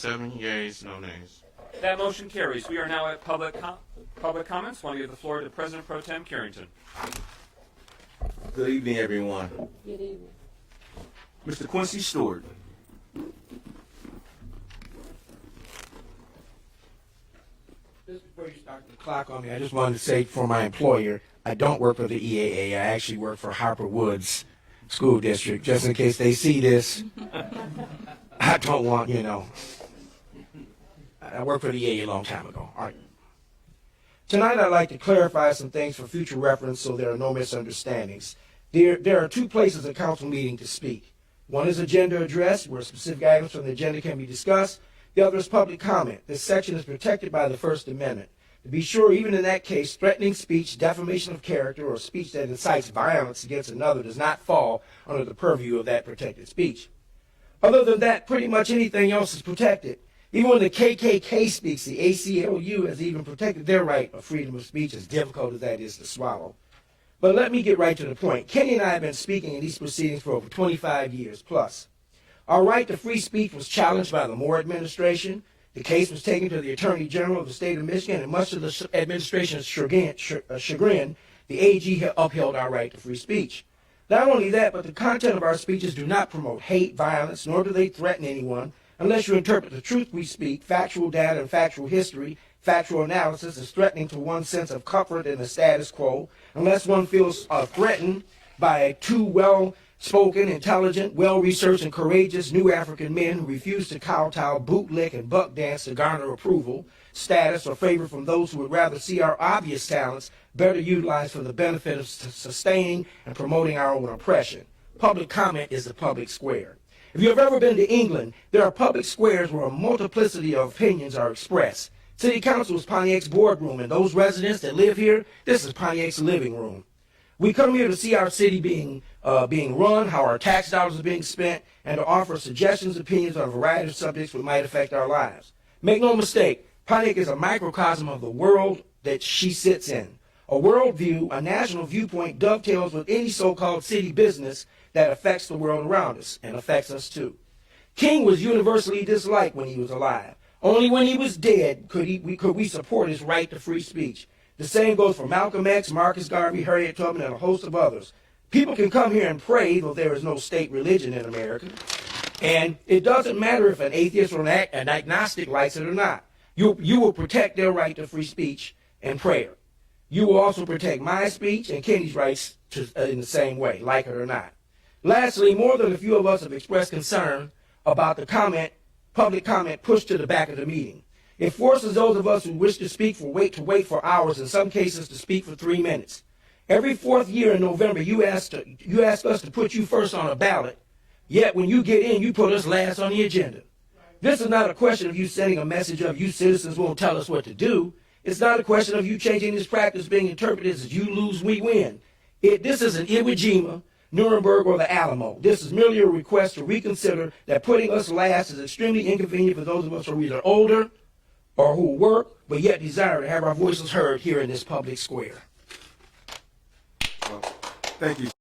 7 yeas, no nays. That motion carries. We are now at public comments. I want to give the floor to President Pro Tem Carrington. Good evening, everyone. Good evening. Mr. Quincy Stewart. Just before you start the clock on me, I just wanted to say for my employer, I don't work for the EAA. I actually work for Harper Woods School District. Just in case they see this, I don't want, I worked for the EAA a long time ago. All right. Tonight, I'd like to clarify some things for future reference so there are no misunderstandings. There are two places a council meeting to speak. One is agenda address, where specific items from the agenda can be discussed. The other is public comment. This section is protected by the First Amendment. To be sure, even in that case, threatening speech, defamation of character, or speech that incites violence against another does not fall under the purview of that protected speech. Other than that, pretty much anything else is protected. Even when the KKK speaks, the ACLU has even protected their right of freedom of speech, as difficult as that is to swallow. But let me get right to the point. Kenny and I have been speaking in these proceedings for over 25 years plus. Our right to free speech was challenged by the Moore administration. The case was taken to the Attorney General of the state of Michigan, and much of the administration's chagrin, the AG upheld our right to free speech. Not only that, but the content of our speeches do not promote hate, violence, nor do they threaten anyone, unless you interpret the truth we speak, factual data and factual history, factual analysis as threatening to one's sense of comfort in the status quo, unless one feels threatened by two well-spoken, intelligent, well-researched, and courageous new African men who refuse to kowtow, bootlick, and buck dance to garner approval, status, or favor from those who would rather see our obvious talents better utilized for the benefit of sustaining and promoting our own oppression. Public comment is the public square. If you have ever been to England, there are public squares where a multiplicity of opinions are expressed. City Council is Pontiac's boardroom, and those residents that live here, this is Pontiac's living room. We come here to see our city being run, how our tax dollars are being spent, and to offer suggestions, opinions on a variety of subjects that might affect our lives. Make no mistake, Pontiac is a microcosm of the world that she sits in. A worldview, a national viewpoint, dovetails with any so-called city business that affects the world around us and affects us too. King was universally disliked when he was alive. Only when he was dead could we support his right to free speech. The same goes for Malcolm X, Marcus Garvey, Harriet Tubman, and a host of others. People can come here and pray, though there is no state religion in America. And it doesn't matter if an atheist or an agnostic likes it or not. You will protect their right to free speech and prayer. You will also protect my speech and Kenny's rights in the same way, like it or not. Lastly, more than a few of us have expressed concern about the public comment pushed to the back of the meeting. It forces those of us who wish to speak to wait for hours, in some cases to speak for 3 minutes. Every fourth year in November, you ask us to put you first on a ballot, yet when you get in, you put us last on the agenda. This is not a question of you sending a message of you citizens won't tell us what to do. It's not a question of you changing this practice being interpreted as you lose, we win. This isn't Iwo Jima, Nuremberg, or the Alamo. This is merely a request to reconsider that putting us last is extremely inconvenient for those of us who are either older or who work, but yet desire to have our voices heard here in this public square. Well, thank you.